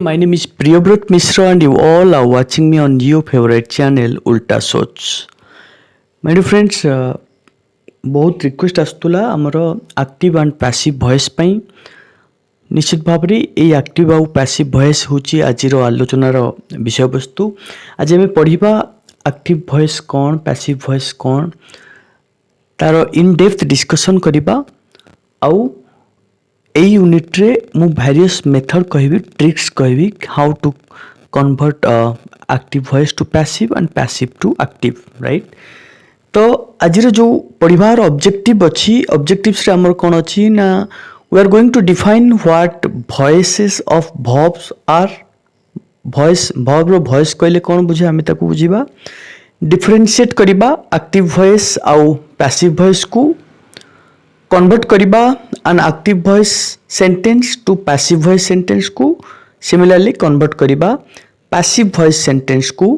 My name is Priyabrot Mishra and you all are watching me on your favorite channel Ulta Soch. My dear friends, बहुत request आसुला आमर active and passive voice पाई निश्चित भाव में ये active आउ passive voice होची आजिर आलोचनार विषय वस्तु। आज आम पढ़ा एक्टिव वॉइस कौन पैसिव वॉइस कौन तार इन डेप्थ डिस्कशन करवा आउ এই यूनिट्रे मु भारियस मेथड कहबी ट्रिक्स कहबी how to convert active voice to passive and passive to active right. तो आज जो पढ़ार ऑब्जेक्टिव अच्छी ऑब्जेक्टिव्स रे हमर कोन अच्छी ना we are going to define what voices of verbs are. Voice verb रो वॉइस कहले कोन बुझे आमे ताकू बुझिबा डिफरेंशिएट करिबा एक्टिव वॉइस आउ पैसिव वॉइस को कन्वर्ट करिबा an active voice sentence to passive voice sentence को similarly convert करिबा passive voice sentence को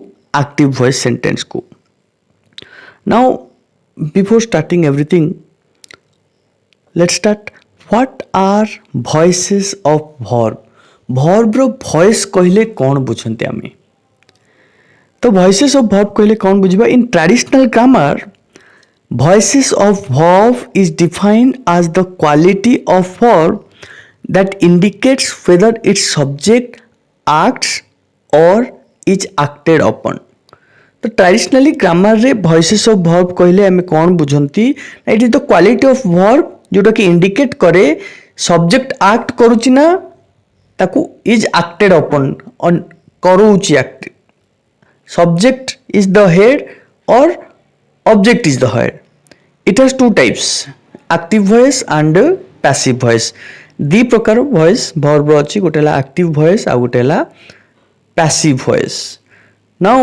active voice sentence को। Now before starting everything let's start what are voices of verb। verb रो voice कहले कौन बुझंते आमे तो voices of verb कहले कौन बुझिबा in traditional grammar voices of verb is defined as the quality of verb that indicates whether its subject acts or is acted upon। तो traditionally grammar रे voices of verb कहले हमें कौन बुझंती it is the quality of verb जोटा कि indicate करे subject act करूची ना ताकू इज एक्टेड अपॉन करूची act subject is the head और object is the head। it has two types active voice and passive voice। दी प्रकार voice verb अच्छी गोटे ला active voice आ गोटे ला passive voice। now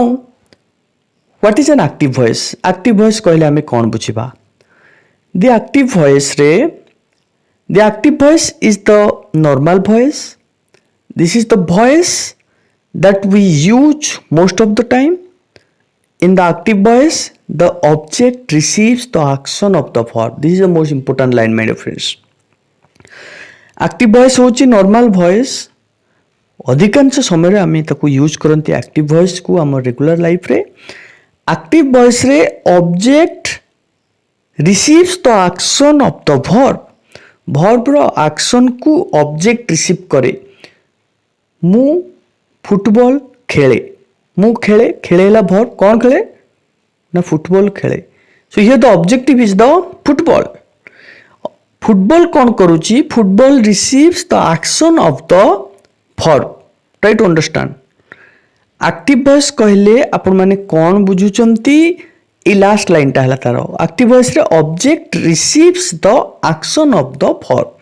what is an active voice? active voice कहले हमें कौन बुझिबा the active voice रे the active voice is the normal voice। this is the voice that we use most of the time। in the active voice the object receives the action of the verb। this is the most important line my dear friends। active voice होची normal voice अधिकांश समय रे आमे ताको use करंती active voice को हमर regular life रे। active voice रे object receives the action of the verb। verb रो action को object receive करे मु फुटबॉल खेले मु खेले खेलेला verb कौन खेले ना फुटबॉल खेले so here the objective is the football. Football कौन करूची football receives the action of the verb। Try to understand active voice कहले आपण माने कौन बुझुचंती ए लास्ट लाइन ता हला तार एक्टिव वॉइस रे object receives the action of the verb।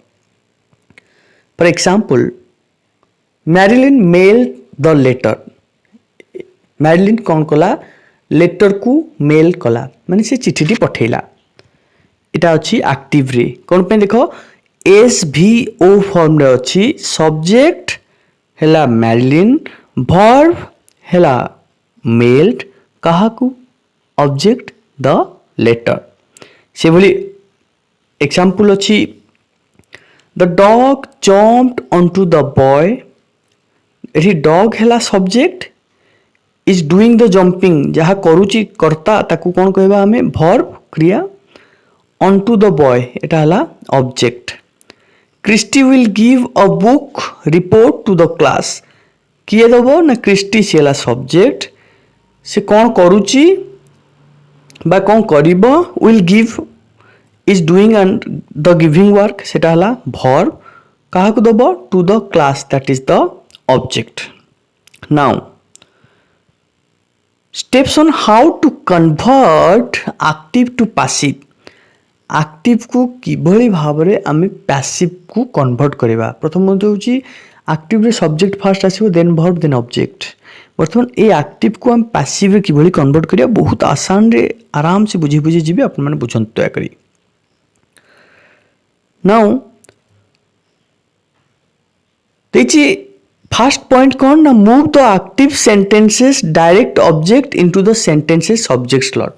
For example Marilyn mail the letter Marilyn कौन कला लेटर को मेल कला माने से चिठी पठेला इटा अच्छी एक्टिव रे कौन पे देखो एस भी ओ फॉर्म रे अच्छी सब्जेक्ट हेला मैरिलिन वर्ब हेला मेल्ड कहा को ऑब्जेक्ट द लेटर से बोली एग्जांपल अच्छी the dog jumped onto the boy एठी डॉग हेला subject is doing the jumping जहाँ करुची कर्ता ताकू कौन कहबा हमें verb क्रिया ऑन टू द बॉय एटा हला object. Christy will give a book report to the class किए दबो ना क्रिस्टी से हला सब्जेक्ट से कौन करुची बा कौन करिबो will give is doing and the giving work सेटा हला verb काहा को दबो to the class that is the object. Now steps on how to convert active to passive। active को किभली भाव रे आमे passive को convert करिबा प्रथम होची active रे subject first आसीबो then verb then object। वर्तमान ए active को हम passive रे किभली convert करिया बहुत आसान रे आराम से बुझी बुझी जिबे अपन माने बुझंत दया करी। now देखिए फर्स्ट पॉइंट कौन ना move the active sentences direct object into the sentences subject slot.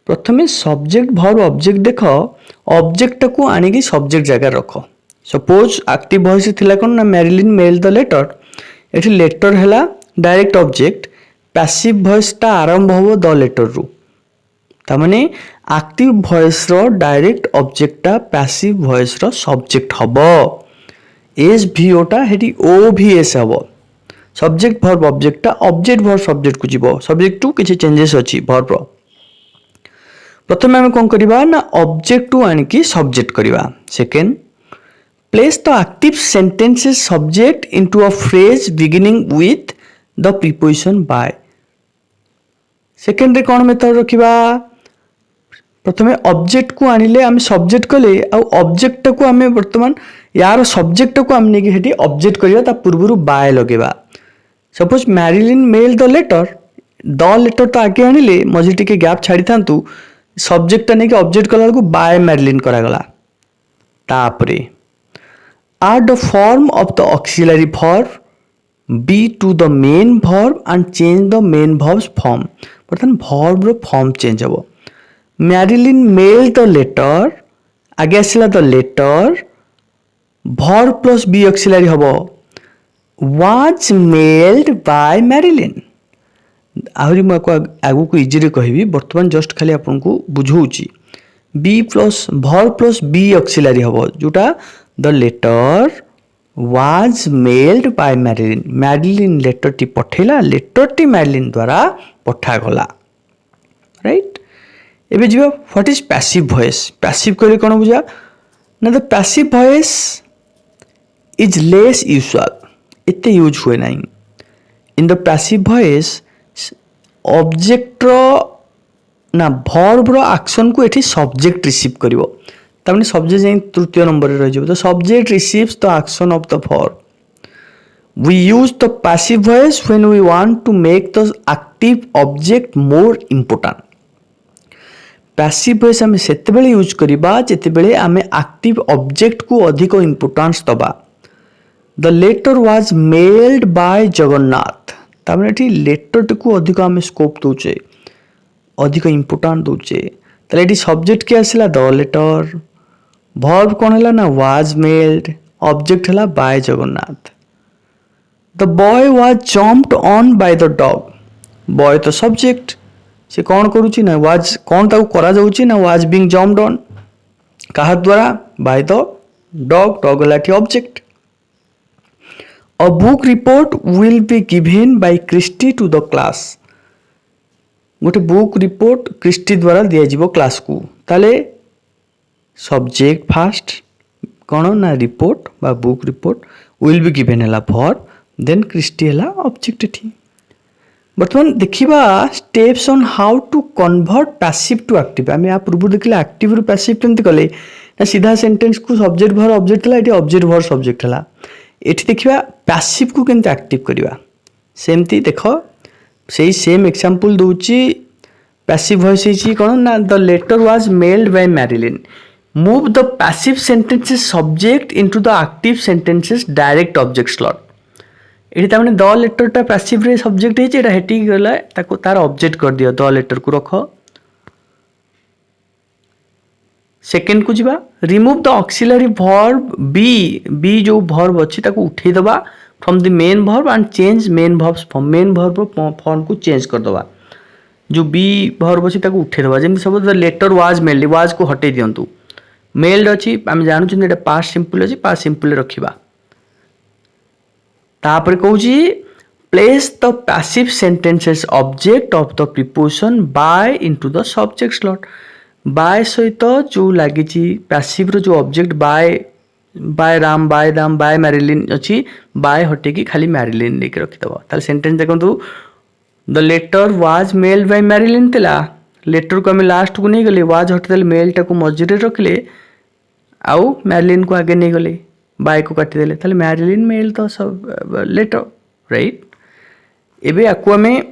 प्रथमे सब्जेक्ट वर्ब ऑब्जेक्ट देख ऑब्जेक्ट को आनिकी सब्जेक्ट जगह रख सपोज एक्टिव वॉइस थिला कोन ना मैरिलिन मेल द लेटर एठी लेटर हैला डायरेक्ट ऑब्जेक्ट पैसिव वॉइस टा आरंभ हो द लेटर रु तामाने एक्टिव वॉइस रो डायरेक्ट ऑब्जेक्ट टा पैसिव वॉइस रो सब्जेक्ट हबो एस vo टा हेटी ओ भी एस हबो सब्जेक्ट वर्ब ऑब्जेक्ट टा ऑब्जेक्ट वर्ब सब्जेक्ट को जीवो सब्जेक्ट टू किछि चेंजेस अछि वर्ब रो प्रथम आम कौन करवा ना ऑब्जेक्ट टू आनिकी सब्जेक्ट करवा second place the active sentences subject into a phrase beginning with the preposition by second रे कौन मेथड रखिबा प्रथमे ऑब्जेक्ट को आनिले आम सब्जेक्ट कले आ ऑब्जेक्ट को आम वर्तमान यार सब्जेक्ट को आम नेकी हेटी ऑब्जेक्ट करवा ता पूर्वरु बाय लगेबा suppose Marilyn mail the letter तो आगे आनिले मझे टिके गैप छाड़ी थांतु सब्जेक्ट नहीं कि ऑब्जेक्ट कला को बाय मैरिलिन करागला तापरे add the form of the auxiliary verb be to the main verb and change the main verb's form बर्तमान verb रो form change हबो मैरिलिन मेल द लेटर आगे आसिला the letter verb plus be auxiliary हबो was mailed by Marilyn आहरी मैं आगु को इजी रे कहबी वर्तमान जस्ट खाली आपन को बुझौची बी प्लस भर प्लस बी ऑक्सिलरी हबो जोटा the letter was mailed by Marilyn Marilyn letter टी पठेला लेटर टी मैरिलिन द्वारा पठा गला राइट एबे जिबा what is passive voice passive करे कोन बुझा ना the passive voice is less usual इते यूज हुए नाही in the passive voice object रो ना वर्ब रो एक्शन को एठी सब्जेक्ट रिसीव करिवो तामने सब्जेक्ट जाई तृतीय नंबर रे रह जिवो तो subject receives the action of the verb we use the passive voice when we want to make the active object more important passive voice हम सेते बेले यूज करिबा जेते बेले हमें एक्टिव ऑब्जेक्ट को अधिक इंपोर्टेंस दबा the letter was mailed by Jagannath तामने एठी लेटर को अधिक हमें स्कोप दोचे अधिक इंपोर्टेंट दोचे ताले एठी सब्जेक्ट के आसिला द लेटर वर्ब कोन हला ना वाज मेल्ड ऑब्जेक्ट हला by Jagannath the boy was jumped on by the dog boy तो सब्जेक्ट से कौन करूची ना वाज कौन ताको करा जाउची ना वाज बीइंग जंप्ड ऑन काहा द्वारा बाय द डॉग लाठी object a book report will be given by Christy to the class गोटे बुक रिपोर्ट क्रिस्टी द्वारा दिया जीवो क्लास को ताले सब्जेक्ट फास्ट कौन ना रिपोर्ट बा book report will be given हला वर्ब देन क्रिस्टी हला ऑब्जेक्ट थी बर्तमान देखिबा steps on how to convert passive to active आम या पूर्व देखले एक्टिव रु पैसिव केमती कले ना सीधा सेंटेंस को सब्जेक्ट भर ऑब्जेक्ट हला एटी ऑब्जेक्ट भर सब्जेक्ट हला एटी देखिबा पैसिव को केमती एक्टिव करबा सेमती देखो सही सेम एग्जांपल दूची पैसिव वॉइस इज कौन ना the letter was mailed by Marilyn move the passive sentences subject into the active sentences direct object slot एठी तामने द लेटर टा पैसिव रे सब्जेक्ट है एटा हेटी गला ताको तार ऑब्जेक्ट कर दियो द लेटर को रखो सेकंड को जिबा remove the auxiliary verb B जो वर्ब अछि ताको उठै दबा from the main verb and change main verbs from main verb form को चेंज कर दबा जो बी वर्ब अछि ताको उठै दबा जेम सब the letter was mailed was को हटै दियंतु मेल्ड अछि हम जानु छिन एटा पास्ट सिंपल अछि पास्ट सिंपल रखिबा तापर कहूची place the passive sentences object of the preposition by into the subject slot by सहित जो लागि छि पैसिव रो जो ऑब्जेक्ट बाय राम बाय दाम बाय मैरिलिन अछि बाय हटे की खाली मैरिलिन लेके रखि दबा ताले सेंटेंस देखंतु the letter was mailed by Marilyn तेला लेटर को हम लास्ट को नहीं गले वाज हटे देले मेल टा को मझिरे रखले आउ मैरिलिन को आगे नहीं गले बाय को काटी देले ताले मैरिलिन मेल तो सब लेटर राइट एबे आकु हमें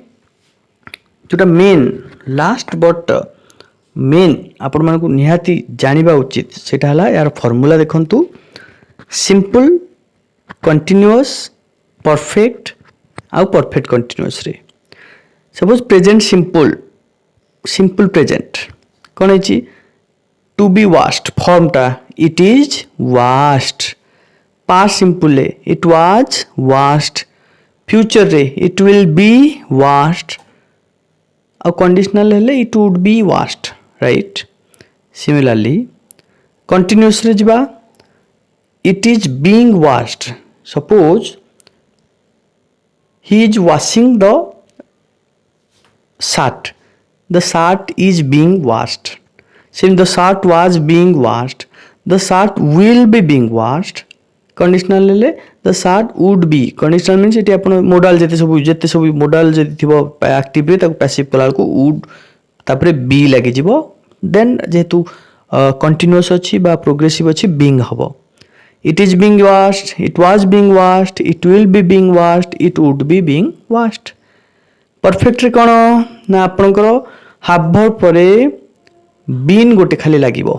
जोटा मेन लास्ट बट मेन आपण मानको निहाती जानिबा उचित सेटा हला यार फार्मूला देखंतु सिंपल कंटीन्यूअस परफेक्ट आउ परफेक्ट कंटीन्यूअस रे सपोज प्रेजेंट सिंपल प्रेजेंट कोन है टू बी वाश्ड फॉर्म टा it is washed past simple it was washed future रे इट विल बी वास्ट और कंडीशनल हेले it would be vast right similarly continuous रे जिबा it is being washed suppose he is washing the shirt is being washed since the shirt was being washed the shirt will be being washed conditional ले the shirt would be conditional means eighty आपण modal जेते सब modal जदि थिबो active रे ताको passive कला को would तापरे be लागि जिवो देन जेतु कंटीन्यूअस अछि बा प्रोग्रेसिव अछि being हबो it is being washed it was being washed it will be being washed it would be being washed perfect रे कोन ना आपनकर हाफ वर्ब परे बीन गोटे खाली लागिवो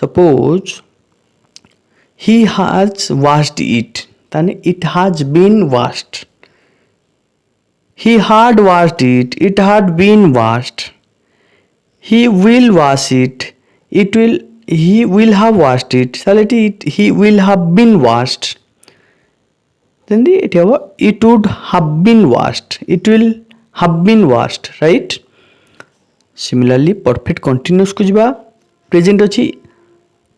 suppose he has washed it ताने it has been washed he had washed it had been washed he will wash it he will have washed it he will have been washed then it would have been washed it will have been washed right similarly perfect continuous को जिबा present अछि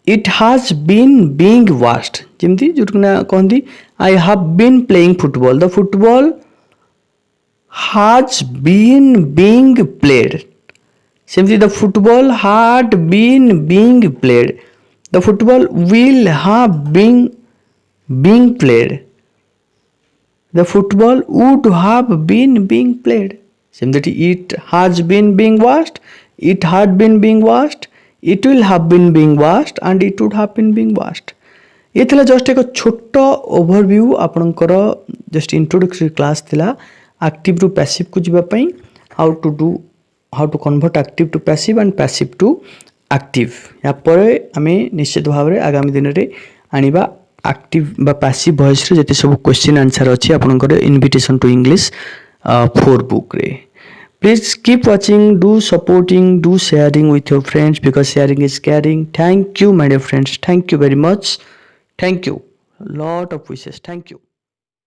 it has been being washed जेमती जुटना कहंदी I have been playing football the football has been being played simply the football had been being played the football will have been being played the football would have been being played simply it has been being washed it had been being washed it will have been being washed and it would have been being washed ये थिला just एक छोट overview आपनकर just introductory class थिला active to passive को जिबा पई how to convert active to passive and passive to active या परे आमे निश्चित भाव रे आगामी दिन रे आनिबा active बा passive voice रे जति सब क्वेश्चन आंसर अछि आपनकर इनविटेशन टू इंग्लिश 4 बुक रे please keep watching do supporting do sharing with your friends because sharing is caring thank you my dear friends thank you very much thank you lot of wishes thank you